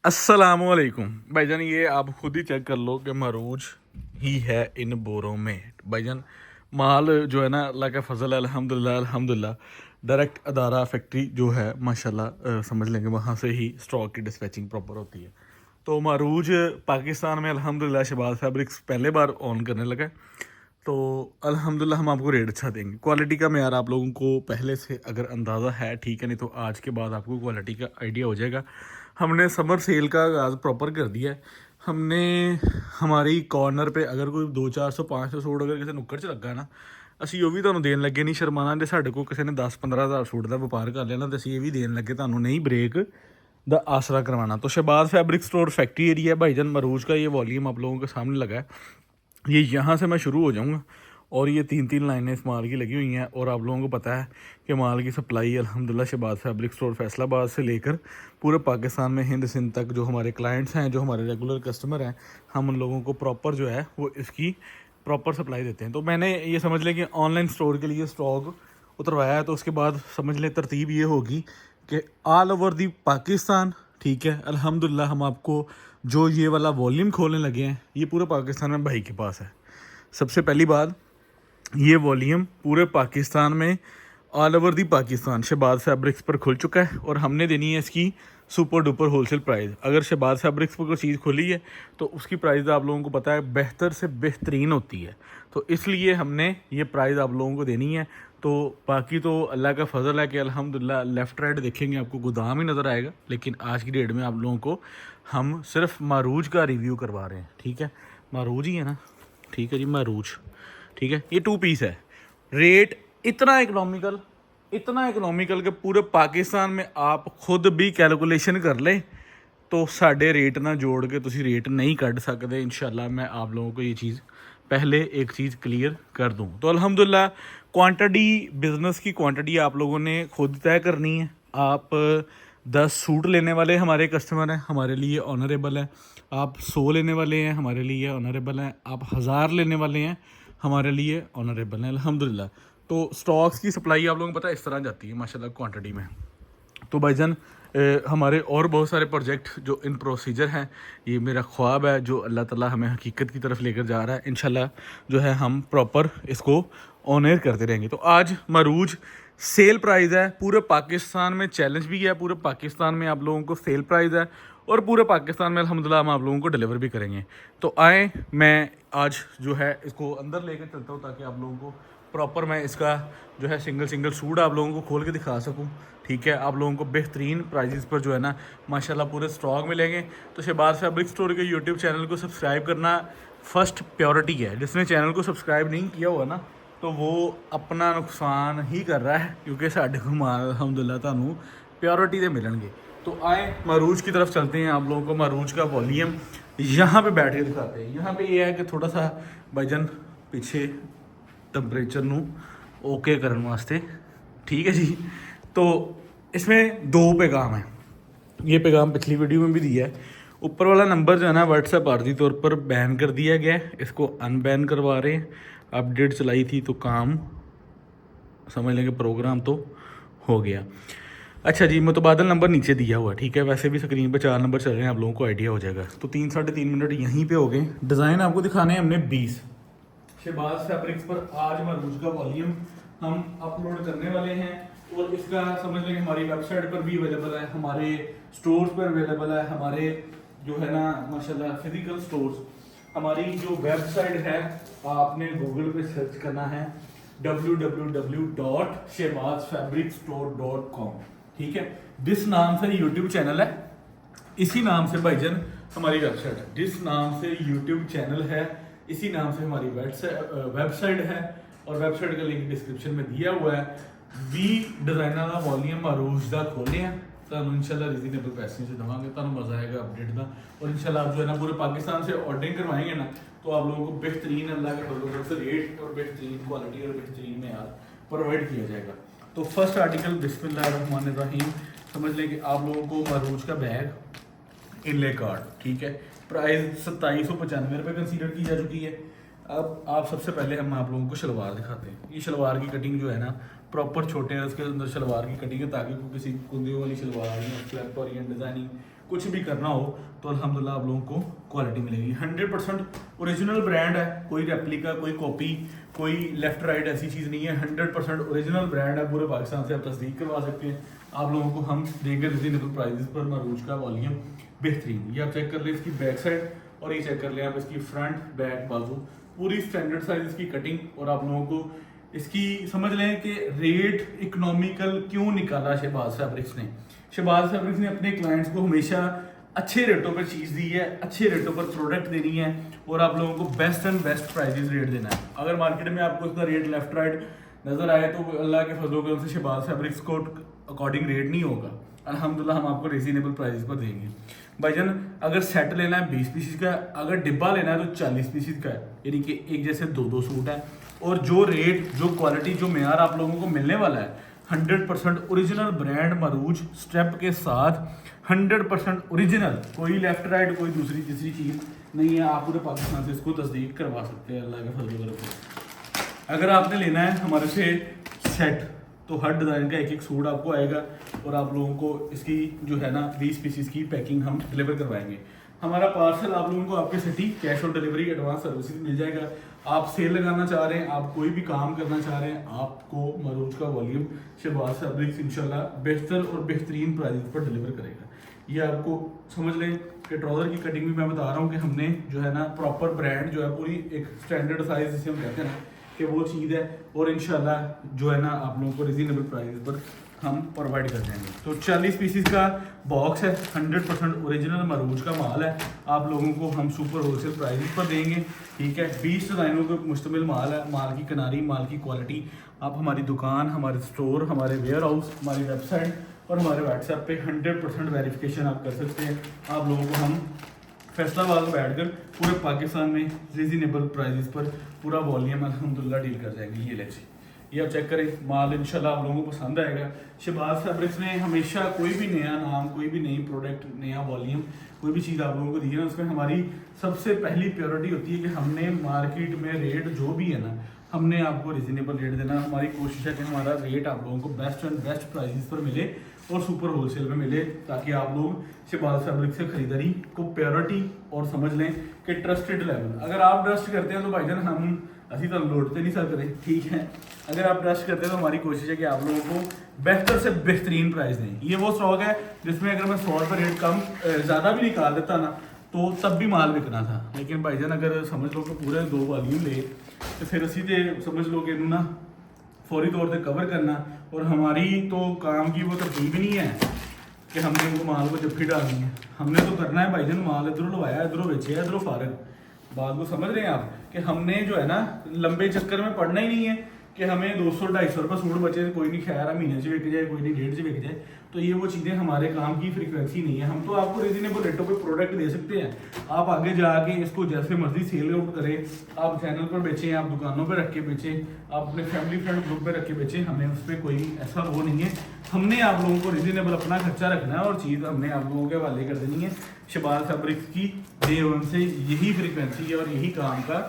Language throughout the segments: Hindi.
अस्सलामुअलैकुम भाईजान, ये आप खुद ही चेक कर लो कि मरूज ही है इन बोरों में। भाईजान माल जो है ना, अल्लाह का फजल है, अल्हम्दुलिल्लाह अल्हम्दुलिल्लाह। डायरेक्ट अदारा फैक्ट्री जो है माशाल्लाह, समझ लेंगे वहाँ से ही स्टॉक की डिस्पैचिंग प्रॉपर होती है। तो मरूज पाकिस्तान में अल्हम्दुलिल्लाह शहबाज फैब्रिक्स पहले बार ऑन करने लगा है। तो अल्हम्दुलिल्लाह हम आपको रेट अच्छा देंगे। क्वालिटी का मेयार आप लोगों को पहले से अगर अंदाज़ा है, ठीक है, नहीं तो आज के बाद आपको क्वालिटी का आइडिया हो जाएगा। हमने समर सेल का आगाज़ प्रॉपर कर दिया है। हमने हमारी कॉर्नर पे अगर कोई 200-400-500 सूट अगर किसी नुक्कड़ च लगा ना, ਅਸੀਂ ਉਹ ਵੀ ਤੁਹਾਨੂੰ ਦੇਣ ਲੱਗੇ ਨਹੀਂ ਸ਼ਰਮਾਣਾ। ਜੇ ਸਾਡੇ ਕੋਲ ਕਿਸੇ ਨੇ 10-15 ਹਜ਼ਾਰ ਸੂਟ ਦਾ ਵਪਾਰ ਕਰ ਲਿਆ ਨਾ, ਤਾਂ ਅਸੀਂ ਇਹ ਵੀ ਦੇਣ ਲੱਗੇ ਤੁਹਾਨੂੰ नहीं ब्रेक द आसरा करवाना। तो Shahbaz fabric store factory area है भाईजान, मरूज का ये वॉल्यूम आप लोगों के सामने लगा है। ये यहाँ से मैं शुरू हो जाऊँगा और ये 3-3 लाइनें इस माल की लगी हुई हैं। और आप लोगों को पता है कि माल की सप्लाई अल्हम्दुलिल्लाह शहबाज फैब्रिक स्टोर फैसलाबाद से लेकर पूरे पाकिस्तान में हिंद सिंध तक जो हमारे क्लाइंट्स हैं, जो हमारे रेगुलर कस्टमर हैं, हम उन लोगों को प्रॉपर जो है वो इसकी प्रॉपर सप्लाई देते हैं। तो मैंने ये समझ लें कि ऑनलाइन स्टोर के लिए स्टॉक उतरवाया है। तो उसके बाद समझ लें तरतीब ये होगी कि ऑल ओवर दी पाकिस्तान, ठीक है, अल्हम्दुलिल्लाह हम आपको जो ये वाला वॉल्यूम खोलने लगे हैं, ये पूरे पाकिस्तान में भाई के पास है। सबसे पहली बात, ये वॉल्यूम पूरे पाकिस्तान में all over the Pakistan Shahbaz fabrics पर खुल चुका है और हमने देनी है इसकी सुपर डुपर होलसेल प्राइस। अगर शहबाज फैब्रिक्स पर कोई चीज़ खुली है तो उसकी प्राइस आप लोगों को पता है बेहतर से बेहतरीन होती है, तो इसलिए हमने ये प्राइस आप लोगों को देनी है। तो बाकी तो अल्लाह का फजल है कि अल्हम्दुलिल्लाह लेफ़्ट राइट देखेंगे आपको गोदाम ही नज़र आएगा। लेकिन आज की डेट में आप लोगों को हम सिर्फ मारूज का रिव्यू करवा रहे हैं, ठीक है, मारूज ही है ना, ठीक है जी, मारूज, ठीक है। ये 2 पीस है। रेट इतना इकनॉमिकल कि पूरे पाकिस्तान में आप खुद भी कैलकुलेशन कर लें तो साढ़े रेट ना जोड़ के तुसी रेट नहीं कट सकते। इंशाल्लाह मैं आप लोगों को ये चीज़ पहले एक चीज़ क्लियर कर दूं। तो अल्हम्दुलिल्लाह क्वांटिटी, बिज़नेस की क्वांटिटी आप लोगों ने खुद तय करनी है। आप 10 सूट लेने वाले हमारे कस्टमर हैं, हमारे लिए ऑनरेबल है। आप 100 लेने वाले हैं, हमारे लिए ऑनरेबल हैं। आप 1000 लेने वाले हैं, हमारे लिए ऑनरेबल है अल्हम्दुलिल्लाह। तो स्टॉक्स की सप्लाई आप लोगों को पता है इस तरह जाती है माशाल्लाह क्वांटिटी में। तो भाईजान हमारे और बहुत सारे प्रोजेक्ट जो इन प्रोसीजर हैं, ये मेरा ख्वाब है जो अल्लाह ताला हमें हकीकत की तरफ लेकर जा रहा है। इंशाल्लाह जो है हम प्रॉपर इसको ऑनर करते रहेंगे। तो आज मरूज सेल प्राइस है, पूरे पाकिस्तान में चैलेंज भी है, पूरे पाकिस्तान में आप लोगों को सेल प्राइस है और पूरे पाकिस्तान में अल्हम्दुलिल्लाह हम आप लोगों को डिलीवर भी करेंगे। तो आए, मैं आज जो है इसको अंदर लेकर चलता हूँ ताकि आप लोगों को प्रॉपर मैं इसका जो है सिंगल सूट आप लोगों को खोल के दिखा सकूं, ठीक है। आप लोगों को बेहतरीन प्राइजेस पर जो है ना माशाल्लाह पूरे स्टॉक मिलेंगे। तो शहबाज फैब्रिक स्टोर के यूट्यूब चैनल को सब्सक्राइब करना फर्स्ट प्रायोरिटी है। जिसने चैनल को सब्सक्राइब नहीं किया हुआ ना, तो वो अपना नुकसान ही कर रहा है, क्योंकि साढ़े को माल अल्हम्दुलिल्लाह तुहानू प्रायोरिटी दे मिलेंगे। तो आए मरूज की तरफ चलते हैं, आप लोगों को मरूज का वॉल्यूम यहाँ पे बैठ के दिखाते हैं। यहाँ पे ये है कि थोड़ा सा भाईजान पीछे टंपरेचर नू ओके करने वास्ते, ठीक है जी। तो इसमें 2 पैगाम हैं। ये पैगाम पिछली वीडियो में भी दिया है। ऊपर वाला नंबर जो है ना व्हाट्सएप आर्जी तौर पर बैन कर दिया गया है, इसको अनबैन करवा रहे हैं। अपडेट चलाई थी तो काम समझ लेंगे प्रोग्राम तो हो गया। अच्छा जी, मुतबादल नंबर नीचे दिया हुआ है, ठीक है। वैसे भी स्क्रीन पे 4 नंबर चल रहे हैं, आप लोगों को आइडिया हो जाएगा। तो 3-3.5 मिनट यहीं पे हो गए। डिज़ाइन आपको दिखाने हैं हमने 20 शहबाज फैब्रिक्स पर। आज मरूज का वॉल्यूम हम अपलोड करने वाले हैं और इसका समझ लें हमारी वेबसाइट पर भी अवेलेबल है, हमारे स्टोर्स पर अवेलेबल है। हमारे जो है ना माशाल्लाह फिजिकल स्टोर्स, हमारी जो वेबसाइट है आपने गूगल पे सर्च करना है www.shehbazfabricstore.com, ठीक है। जिस नाम से यूट्यूब चैनल है इसी नाम से भाईजान हमारी वेबसाइट है। जिस नाम से यूट्यूब चैनल है इसी नाम से हमारी वेबसाइट है और वेबसाइट का लिंक डिस्क्रिप्शन में दिया हुआ है। भी डिजाइनर का वॉल्यूम मरूज का खोले हैं, ਤੁਹਾਨੂੰ इंशाल्लाह रीजनेबल पैसे से देवांगे, ਤੁਹਾਨੂੰ मज़ा आएगा अपडेट का। और इंशाल्लाह आप जो है ना पूरे पाकिस्तान से ऑर्डरिंग करवाएंगे ना, तो आप लोगों को बेहतरीन अल्लाह के फजल से रेट और बेहतरीन क्वालिटी और बेहतरीन मेयार प्रोवाइड किया जाएगा। तो फर्स्ट आर्टिकल बिस्मिल्लाहिर्रहमानिर्रहीम, समझ लें कि आप लोगों को मरूज का बैग इनले कार्ड, ठीक है। प्राइस 2795 रुपये कंसीडर की जा चुकी है। अब आप सबसे पहले हम आप लोगों को शलवार दिखाते हैं। ये शलवार की कटिंग जो है ना प्रॉपर छोटे हैं, उसके अंदर शलवार की कटिंग है ताकि कोई किसी कुंदियों वाली शलवार या फ्लैप और डिज़ाइनिंग कुछ भी करना हो तो अल्हम्दुलिल्लाह आप लोगों को क्वालिटी मिलेगी। 100% ओरिजिनल ब्रांड है, कोई रेप्लिका, कोई कॉपी, कोई लेफ्ट राइट ऐसी चीज़ नहीं है। 100% ओरिजिनल ब्रांड है, पूरे पाकिस्तान से आप तस्दीक करवा सकते हैं। आप लोगों को हम देंगे रिजनेबल प्राइजेस पर मरूज का वॉल्यूम बेहतरीन। ये आप चेक कर लें इसकी बैक साइड और ये चेक कर लें आप इसकी फ्रंट बैक बाजू, पूरी स्टैंडर्ड साइज इसकी कटिंग। और आप लोगों को इसकी समझ लें कि रेट इकोनॉमिकल क्यों निकाला शहबाज फैब्रिक्स ने। शहबाज फैब्रिक्स ने अपने क्लाइंट्स को हमेशा अच्छे रेटों पर चीज़ दी है, अच्छे रेटों पर प्रोडक्ट देनी है और आप लोगों को best and best prices rate देना है। अगर मार्केट में आपको इसका रेट लेफ्ट राइट नज़र आए तो अल्लाह के फजलों के से शहबाज फैब्रिक्स को अकॉर्डिंग रेट नहीं होगा। अल्हम्दुलिल्लाह हम आपको रीजनेबल प्राइस पर देंगे। भाईजान अगर सेट लेना है 20 पीसेस का, अगर डिब्बा लेना है तो 40 पीसेस का है, यानी कि एक जैसे 2-2 सूट है। और जो रेट, जो क्वालिटी, जो मेयार आप लोगों को मिलने वाला है 100% ओरिजिनल ब्रांड मरूज स्टेप के साथ, 100% ओरिजिनल, कोई लेफ्ट राइट कोई दूसरी तीसरी चीज़ नहीं है। आप पूरे पाकिस्तान से इसको तस्दीक करवा सकते हैं अल्लाह के फजल से। अगर आपने लेना है हमारे से सेट तो हर डिज़ाइन का एक एक सूट आपको आएगा और आप लोगों को इसकी जो है ना 20 पीसीस की पैकिंग हम डिलीवर करवाएंगे। हमारा पार्सल आप लोगों को आपके city cash on delivery advance services मिल जाएगा। आप सेल लगाना चाह रहे हैं, आप कोई भी काम करना चाह रहे हैं, आपको मरूज का वॉल्यूम शहबाज फैब्रिक्स इंशाल्लाह बेहतर और बेहतरीन प्राइस पर डिलीवर करेगा। ये आपको समझ लें कि ट्राउज़र की कटिंग भी मैं बता रहा हूँ कि हमने जो है ना प्रॉपर ब्रांड जो है पूरी एक स्टैंडर्ड साइज जिसे हम कहते हैं ना कि वो चीज़ है और इंशाल्लाह जो है ना आप लोगों को रिजनेबल प्राइस पर हम प्रोवाइड कर देंगे। तो 40 पीसीस का बॉक्स है, 100% ओरिजिनल मरूज का माल है, आप लोगों को हम सुपर होलसेल प्राइस पर देंगे। ठीक है, 20 डिज़ाइनों के मुश्तमिल माल है, माल की किनारी, माल की क्वालिटी। आप हमारी दुकान, हमारे स्टोर, हमारे वेयर हाउस, हमारी वेबसाइट और हमारे व्हाट्सएप पे 100% वेरिफिकेशन आप कर सकते हैं। आप लोगों को हम फैसलाबाद में बैठकर पूरे पाकिस्तान में रीजनेबल प्राइजेस पर पूरा वॉल्यूम अल्हम्दुलिल्लाह डील कर जाएंगे। ये ले जी, ये आप चेक करें, माल इंशाल्लाह आप लोगों को पसंद आएगा। शहबाज फैब्रिक्स ने हमेशा कोई भी नया नाम, कोई भी नई प्रोडक्ट, नया वॉल्यूम, कोई भी चीज़ आप लोगों को दी है ना, उसमें हमारी सबसे पहली प्रायोरिटी होती है कि हमने मार्केट में रेट जो भी है ना, हमने आपको रिजनेबल रेट देना। हमारी कोशिश है कि हमारा रेट आप लोगों को बेस्ट एंड बेस्ट प्राइसेस पर मिले और सुपर होलसेल में मिले, ताकि आप लोग शहबाज फैब्रिक से खरीदारी को प्रायोरिटी और समझ लें कि ट्रस्टेड लेवल। अगर आप ट्रस्ट करते हैं तो भाईजान हम अभी तो लौटते नहीं सकते, ठीक है। अगर आप ट्रस्ट करते हैं तो हमारी कोशिश है कि आप लोगों को बेहतर से बेहतरीन प्राइस दें। ये वो स्टॉक है जिसमें अगर मैं 100 रुपये रेट कम ज़्यादा भी निकाल देता ना तो तब भी माल बिकना था, लेकिन भाईजान अगर समझ लो कि पूरे 2 वॉल्यूम ले तो फिर असी तो समझ लो कि ना फौरी तौर पर कवर करना, और हमारी तो काम की वो तरतीब नहीं है कि हमने उनको माल को जफ्फी डालनी है। हमने तो करना है भाईजान, माल इधरों लवाया, इधरों बेचे, इधरों फारग। बात को समझ रहे हैं आप कि हमने जो है ना लंबे चक्कर में पड़ना ही नहीं है कि हमें 200-250 रुपये सूट बचे, कोई नहीं खैर महीने से बिक जाए, कोई नहीं डेढ़ से बिक जाए। तो ये वो चीज़ें हमारे काम की फ्रीक्वेंसी नहीं है। हम तो आपको रीजनेबल रेटों पे प्रोडक्ट दे सकते हैं, आप आगे जाके इसको जैसे मर्जी सेल आउट करें, आप चैनल पर बेचें, आप दुकानों पर रख के बेचें, आप अपने फैमिली फ्रेंड ग्रुप में रख के बेचें, हमें उस पर कोई ऐसा वो नहीं है। हमने आप लोगों को रीजनेबल अपना खर्चा रखना है और चीज़ हमने आप लोगों के हवाले कर देनी है। शहबाज फैब्रिक्स की डे वन से यही फ्रीक्वेंसी है और यही काम का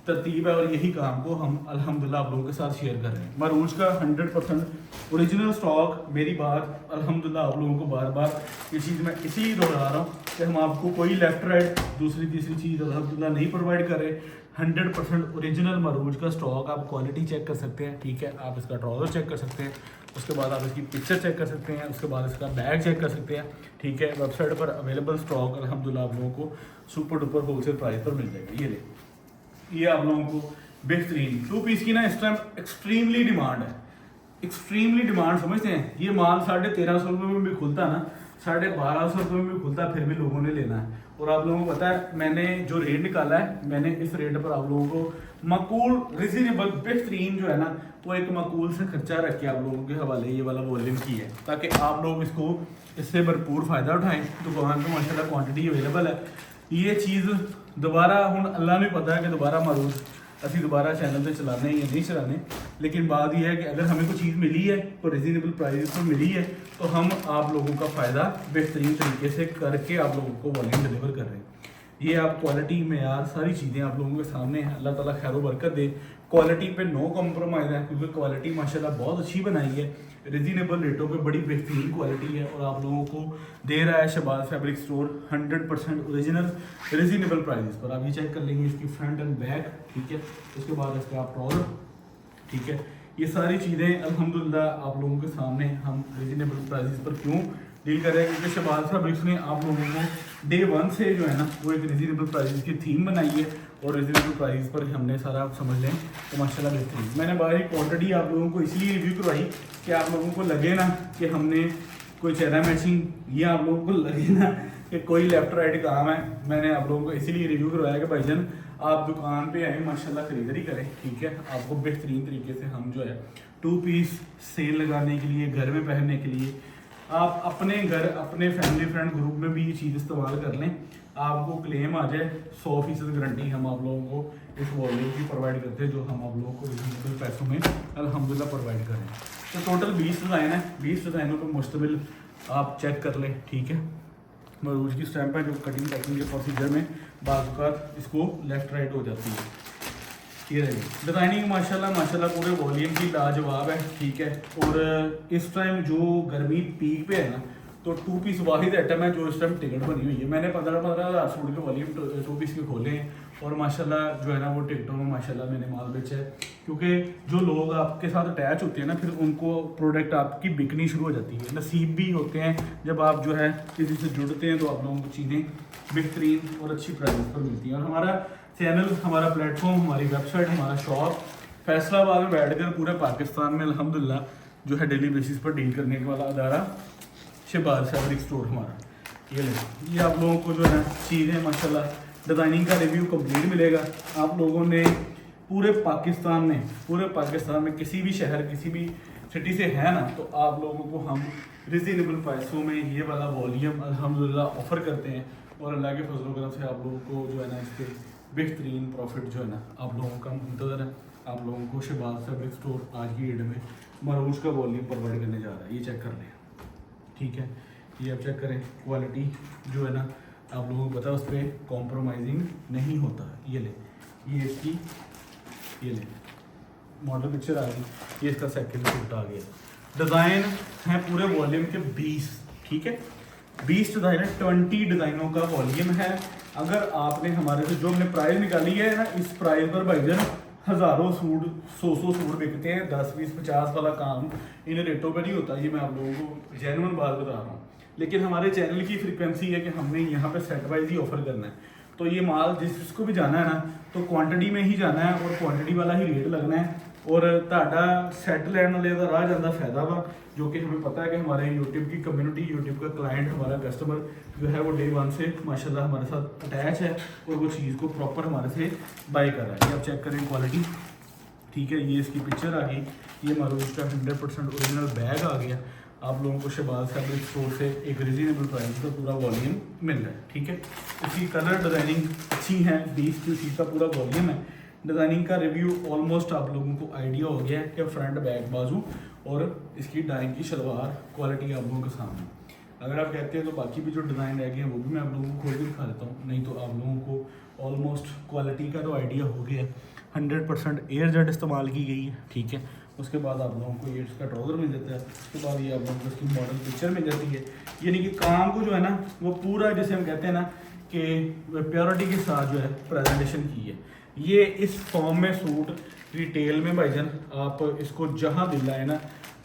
तरतीब है और यही काम को हम अल्हम्दुलिल्लाह आप लोगों के साथ शेयर कर रहे हैं। मरूज का 100% ओरिजिनल स्टॉक। मेरी बात अल्हम्दुलिल्लाह आप लोगों को बार बार ये चीज़ मैं इसीलिए दोहरा रहा हूँ कि हम आपको कोई लेफ्ट राइट दूसरी तीसरी चीज़ अल्हम्दुलिल्लाह नहीं प्रोवाइड कर रहे। 100% ओरिजिनल मरूज का स्टॉक, आप क्वालिटी चेक कर सकते हैं, ठीक है। आप इसका ट्राउज़र चेक कर सकते हैं, उसके बाद आप इसकी पिक्चर चेक कर सकते हैं, उसके बाद इसका बैग चेक कर सकते हैं, ठीक है। वेबसाइट पर अवेलेबल स्टॉक अल्हम्दुलिल्लाह आप लोगों को सुपर डुपर होलसेल प्राइस पर मिल जाएगा। ये आप लोगों को बेहतरीन 2 पीस की ना इस टाइम एक्सट्रीमली डिमांड है, एक्सट्रीमली डिमांड समझते हैं। ये माल 1350 रुपये में भी खुलता ना, 1250 रुपये में भी खुलता, फिर भी लोगों ने लेना है। और आप लोगों को पता है मैंने जो रेट निकाला है, मैंने इस रेट पर आप लोगों को माकूल रिजनेबल बेहतरीन जो है ना वो एक माकूल से खर्चा रख के आप लोगों के हवाले ये वाला वॉल्यूम की है, ताकि आप लोग इसको इससे भरपूर फ़ायदा उठाएं। दुकान पर माशाल्लाह क्वांटिटी अवेलेबल है। ये चीज़ दोबारा हूँ अल्लाह ने पता है कि दोबारा मरूज असी दोबारा चैनल पे चलाने या नहीं चलाने, लेकिन बात यह है कि अगर हमें कोई चीज़ मिली है तो रिजनेबल प्राइस पर मिली है तो हम आप लोगों का फ़ायदा बेहतरीन तरीके से करके आप लोगों को वॉल्यूम डिलीवर कर रहे हैं। ये आप क्वालिटी मेयार सारी चीज़ें आप लोगों के सामने हैं। अल्लाह ताला खैर बरकत दे। क्वालिटी पे नो कॉम्प्रोमाइज़ है, क्योंकि क्वालिटी माशाल्लाह बहुत अच्छी बनाई है। रिजनेबल रेटों पे बड़ी बेहतरीन क्वालिटी है और आप लोगों को दे रहा है Shahbaz fabric store 100% original reasonable price पर। आप ये चेक कर लेंगे इसकी फ्रंट एंड बैक, ठीक है। उसके बाद इसका आप ट्राउजर, ठीक है। ये सारी चीज़ें अल्हम्दुलिल्लाह आप लोगों के सामने हम रिजनेबल प्राइस पर क्यों डील कर रहे हैं, क्योंकि शहबाज फैब्रिक्स ने आप लोगों को डे 1 से जो है ना वो एक रिजनेबल प्राइस की थीम बनाई है और रिजनेबल प्राइस पर हमने सारा आप समझ लें तो माशाल्लाह बेहतरीन। मैंने बाहरी क्वांटिटी आप लोगों को इसलिए रिव्यू करवाई कि आप लोगों को लगे ना कि हमने कोई चेहरा मैचिंग, ये आप लोगों को लगे ना कि कोई लेफ्ट राइट काम है। मैंने आप लोगों को इसीलिए रिव्यू करवाया कि भाईजान आप दुकान पे आए माशाल्लाह खरीदारी करें, ठीक है। आपको बेहतरीन तरीके से हम जो है 2 पीस सेल लगाने के लिए, घर में पहनने के लिए, आप अपने घर अपने फैमिली फ्रेंड ग्रुप में भी ये चीज़ इस्तेमाल कर लें, आपको क्लेम आ जाए 100% गारंटी हम आप लोगों को इस वॉल्यूम की प्रोवाइड करते हैं, जो हम आप लोगों को रिजनेबल पैसों में अल्हम्दुलिल्लाह प्रोवाइड करें। तो टोटल 20 डिज़ाइन है, 20 डिज़ाइनों पर मुश्तमिल आप चेक कर लें, ठीक है। मरूज की स्टैंप है जो कटिंग पैकिंग के प्रोसीजर में बाज़ इसको लेफ्ट राइट हो जाती है। ये रही डिज़ाइनिंग माशाल्लाह पूरे वॉल्यूम की लाजवाब है, ठीक है। और इस टाइम जो गर्मी पीक पे है ना, तो 2 पीस वाहिद आइटम है जो इस टाइम टिकट बनी हुई है। मैंने 15 हज़ार सूट के वॉल्यूम 2 पीस के खोले हैं और माशाल्लाह जो है ना वो टिकटों में माशाल्लाह मैंने माल बेचा है, क्योंकि जो लोग आपके साथ अटैच होते हैं ना फिर उनको प्रोडक्ट आपकी बिकनी शुरू हो जाती है। नसीब भी होते हैं जब आप जो है किसी से जुड़ते हैं तो आप लोगों को चीज़ें बेहतरीन और अच्छी प्राइस पर मिलती हैं। और हमारा चैनल, हमारा प्लेटफॉर्म, हमारी वेबसाइट, हमारा शॉप फैसलाबाद में बैठकर पूरे पाकिस्तान में अल्हम्दुलिल्लाह जो है डेली बेसिस पर डील करने वाला अदारा शहबाज फैब्रिक स्टोर हमारा। ये आप लोगों को जो है चीज़ें माशाल्लाह डिज़ाइनिंग का रिव्यू कंप्लीट मिलेगा। आप लोगों ने पूरे पाकिस्तान में किसी भी शहर, किसी भी सिटी से है ना, तो आप लोगों को हम रिजनेबल प्राइसों में ये वाला वॉल्यूम अल्हम्दुलिल्लाह ऑफ़र करते हैं। और अल्लाह के फजल करम से आप लोगों को जो है ना इसके बेहतरीन प्रॉफिट जो है ना आप लोगों का मुंतज़र है। आप लोगों को शहबाज फैब्रिक स्टोर आज की डेट में मरूज का वॉल्यूम प्रोवाइड करने जा रहा है। ये चेक कर लें, ठीक है। ये आप चेक करें, क्वालिटी जो है ना आप लोगों को पता है उस पर कॉम्प्रोमाइजिंग नहीं होता। ये ले, ये इसकी, ये ले मॉडल पिक्चर आ गई, ये इसका सेकंड सूट आ गया। डिज़ाइन है पूरे वॉल्यूम के 20, ठीक है। 20 डिज़ाइन है, 20 डिज़ाइनों का वॉल्यूम है। अगर आपने हमारे से जो हमने प्राइस निकाली है ना, इस प्राइस पर भाईजान हज़ारों सूट, 100 सूट बिकते हैं। 10, 20, 50 वाला काम इन रेटों पर नहीं होता। ये मैं आप लोगों को जेन्युइन बात बता रहा हूँ। लेकिन हमारे चैनल की फ्रीक्वेंसी है कि हमने यहाँ पे सेट वाइज ही ऑफर करना है। तो ये माल जिसको भी जाना है ना, तो क्वांटिटी में ही जाना है और क्वांटिटी वाला ही रेट लगना है। और ताड़ा सैट लैंड वाले का राह ज़्यादा फायदा वा, जो कि हमें पता है कि हमारे यूट्यूब की कम्युनिटी, यूट्यूब का क्लाइंट, हमारा कस्टमर जो है वो डे 1 से माशाल्लाह हमारे साथ अटैच है और वो चीज़ को प्रॉपर हमारे से बाई कर रहा है। ये आप चेक करें क्वालिटी, ठीक है। ये इसकी पिक्चर आ गई, ये मरूज का 100% ओरिजिनल बैग आ गया। आप लोगों को शहबाज फैब्रिक स्टोर से एक रिजनेबल प्राइस का पूरा वॉल्यूम मिल रहा है, ठीक है। इसकी कलर डिज़ाइनिंग अच्छी है, 20 पीस का पूरा वॉल्यूम है। डिज़ाइनिंग का रिव्यू ऑलमोस्ट आप लोगों को आइडिया हो गया है कि फ्रंट बैक बाजू और इसकी डाइंग की शलवार क्वालिटी आप लोगों के सामने। अगर आप कहते हैं तो बाकी भी जो डिज़ाइन रह गए हैं वो भी मैं आप लोगों को खोल के दिखा देता हूँ, नहीं तो आप लोगों को ऑलमोस्ट क्वालिटी का तो आइडिया हो गया है। 100% एयर जेट इस्तेमाल की गई है, ठीक है। उसके बाद आप लोगों को ये इसका ट्राउज़र मिल जाता है। उसके बाद ये आप लोगों को इसकी मॉडल पिक्चर मिल जाती है। यानी कि काम को जो है ना वो पूरा, जैसे हम कहते हैं ना कि प्योरिटी के साथ जो है प्रेजेंटेशन की है। ये इस फॉर्म में सूट रिटेल में भाईजान आप इसको जहाँ दिल लाए ना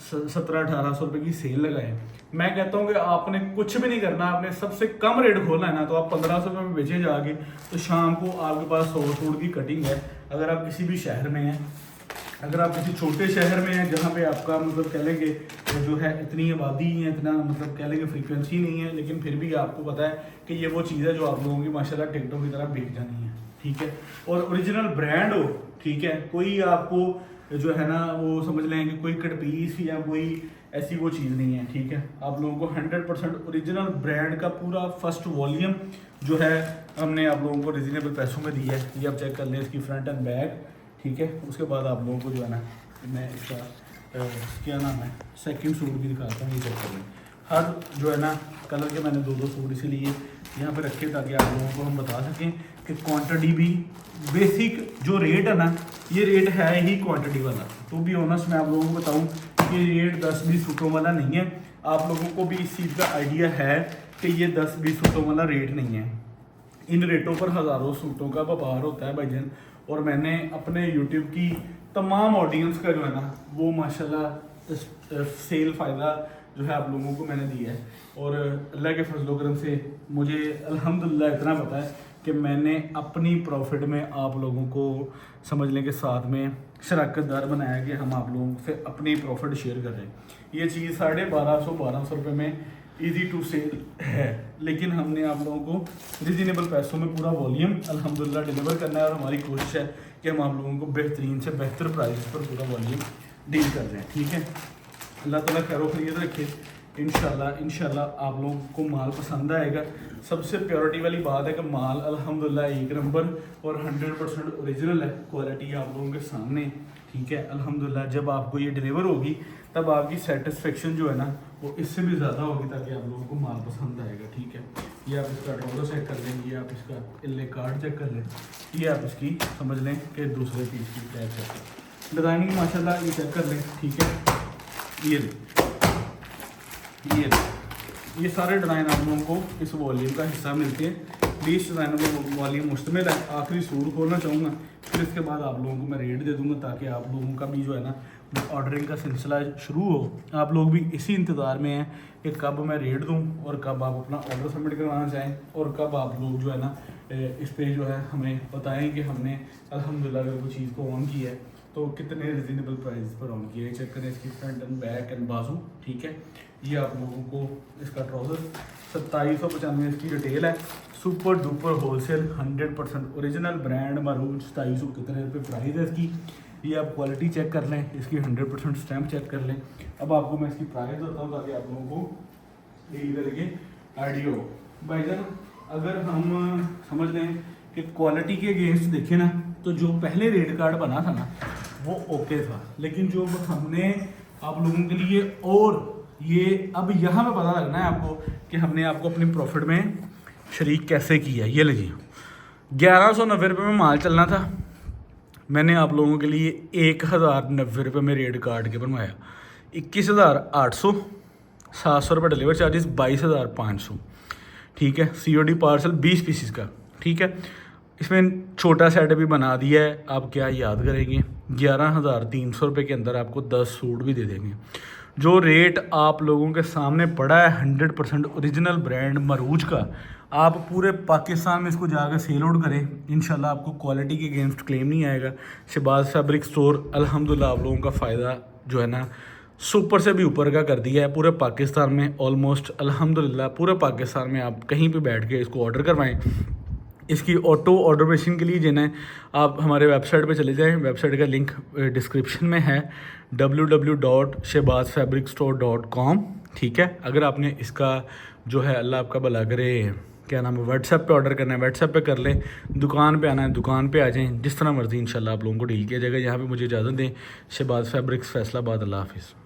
1700-1800 रुपये की सेल लगाए। मैं कहता हूँ कि आपने कुछ भी नहीं करना, आपने सबसे कम रेट खोलना है ना, तो आप 1500 रुपये में बेचे जाके, तो शाम को आपके पास 100 सूट की कटिंग है। अगर आप किसी भी शहर में हैं, अगर आप किसी छोटे शहर में हैं जहाँ पे आपका मतलब कह लेंगे जो है इतनी आबादी है, इतना मतलब कह लेंगे फ्रीक्वेंसी नहीं है, लेकिन फिर भी आपको पता है कि ये वो चीज़ है जो आप लोगों की माशाल्लाह टिकटों की तरह बिक जानी है, ठीक है। और ओरिजिनल ब्रांड हो, ठीक है। कोई आपको जो है ना वो समझ लें कि कोई कट पीस या कोई ऐसी वो चीज़ नहीं है, ठीक है। आप लोगों को 100% ओरिजिनल ब्रांड का पूरा फर्स्ट वॉल्यूम जो है हमने आप लोगों को रिजनेबल पैसों में दिया है। ये आप चेक कर लें, इसकी फ्रंट एंड बैक, ठीक है। उसके बाद आप लोगों को जो है ना मैं इसका क्या नाम है सेकंड सूट भी दिखाता हूँ। ये चेक कर लें, हर जो है ना कलर के मैंने 2-2 सूट इसीलिए यहाँ पे रखे ताकि आप लोगों को हम बता सकें कि क्वांटिटी भी बेसिक जो रेट है ना, ये रेट है ही क्वांटिटी वाला। तो भी ऑनेस्ट मैं आप लोगों को बताऊँ कि रेट 10-20 सूटों वाला नहीं है। आप लोगों को भी इस चीज़ का आइडिया है कि ये 10-20 सूटों वाला रेट नहीं है। इन रेटों पर हज़ारों सूटों का व्यापार होता है भाईजान। और मैंने अपने यूट्यूब की तमाम ऑडियंस का जो है ना वो माशाल्लाह सेल फ़ायदा जो है आप लोगों को मैंने दिया है। और अल्लाह के फजल करम से मुझे अल्हम्दुलिल्लाह इतना पता है कि मैंने अपनी प्रॉफिट में आप लोगों को समझ लें कि साथ में शराकतदार बनाया कि हम आप लोगों से अपनी प्रॉफिट शेयर कर रहे हैं। ये चीज़ 1250 रुपये में इजी टू सेल है, लेकिन हमने आप लोगों को रिजनेबल पैसों में पूरा वॉल्यूम अल्हम्दुलिल्लाह डिलीवर करना है। और हमारी कोशिश है कि हम आप लोगों को बेहतरीन से बेहतर प्राइस पर पूरा वॉल्यूम डील कर रहे हैं, ठीक है। अल्लाह ताला खैर खैरियत रखे। इंशाल्लाह आप लोगों को माल पसंद आएगा। सबसे प्योरिटी वाली बात है कि माल अल्हम्दुलिल्लाह एक नंबर और 100% ओरिजिनल है। क्वालिटी आप लोगों के सामने, ठीक है। अल्हम्दुलिल्लाह जब आपको ये डिलीवर होगी तब आपकी सेटिस्फेक्शन जो है ना वो इससे भी ज़्यादा होगी, ताकि आप लोगों को माल पसंद आएगा, ठीक है। ये आप इसका ट्रोलो चेक कर लें, ये आप इसका इल्ले कार्ड चेक कर लें, ये आप इसकी समझ लें कि दूसरे पीस की टैग चेक कर, डिज़ाइनिंग माशाल्लाह ये चेक कर लें, ठीक है। ये सारे डिज़ाइन आप लोगों को इस वॉल्यूम का हिस्सा मिलते हैं। 20 डिज़ाइनों का वॉल्यूम मुश्तमिल है। आखिरी सूट खोलना चाहूँगा, फिर इसके बाद आप लोगों को मैं रेट दे दूँगा, ताकि आप लोगों का भी जो है ना ऑर्डरिंग का सिलसिला शुरू हो। आप लोग भी इसी इंतज़ार में हैं कि कब मैं रेट दूँ और कब आप अपना ऑर्डर सबमिट करवाना चाहें, और कब आप लोग जो है ना इस पर जो है हमें बताएं कि हमने अल्हम्दुलिल्लाह अगर कोई चीज़ को ऑन किया है तो कितने रिजनेबल प्राइस पर ऑन किया है। चेक करें इसकी फ्रंट एंड बैक एंड बाजू, ठीक है। ये आप लोगों को इसका ट्राउज़र 2795 इसकी रिटेल है। Super duper wholesale 100% original brand मरूज 2700 कितने रुपये प्राइस है इसकी। ये आप क्वालिटी चेक कर लें, इसकी 100% स्टैम्प चेक कर लें। अब आपको मैं इसकी प्राइस बताता हूँ ताकि आप लोगों को डील करके आइडिया हो। भाईजान अगर हम समझ लें कि क्वालिटी के अगेंस्ट देखें ना, तो जो पहले रेट कार्ड बना था ना वो ओके था, लेकिन जो हमने आप लोगों के लिए और ये अब यहाँ पे पता लगना है आपको कि हमने आपको अपनी प्रॉफिट में शरीक कैसे किया। ये लीजिए 1190 रुपये में माल चलना था, मैंने आप लोगों के लिए 1090 रुपये में रेट कार्ड के बनवाया। 21,800, 700 रुपये डिलीवर चार्जेस, 22,500, ठीक है। COD पार्सल 20 पीसीस का, ठीक है। इसमें छोटा सेट भी बना दिया है। आप क्या याद करेंगे, 11,300 रुपये के अंदर आपको 10 सूट भी दे देंगे। जो रेट आप लोगों के सामने पड़ा है 100% ओरिजिनल ब्रांड मरूज का, आप पूरे पाकिस्तान में इसको जाकर सेल आउट करें, इंशाल्लाह आपको क्वालिटी के अगेंस्ट क्लेम नहीं आएगा। शहबाज फैब्रिक स्टोर अल्हम्दुलिल्लाह आप लोगों का फ़ायदा जो है ना सुपर से भी ऊपर का कर दिया है पूरे पाकिस्तान में। ऑलमोस्ट अल्हम्दुलिल्लाह पूरे पाकिस्तान में आप कहीं पे बैठ के इसको ऑर्डर करवाएं। इसकी ऑटो ऑर्डर मशीन के लिए जिन्हें आप हमारे वेबसाइट पे चले जाएं, वेबसाइट का लिंक डिस्क्रिप्शन में है www.shehbazfabricstore.com, ठीक है। अगर आपने इसका जो है अल्लाह आपका भला करे क्या नाम है व्हाट्सएप पे ऑर्डर करना है व्हाट्सएप पे कर लें, दुकान पे आना है दुकान पे आ जाएं, जिस तरह मर्जी इंशाल्लाह आप लोगों को डील किया जाएगा। यहाँ पे मुझे इजाज़त दें। शहबाज फैब्रिक्स फैसलाबाद, अल्लाह हाफिज़।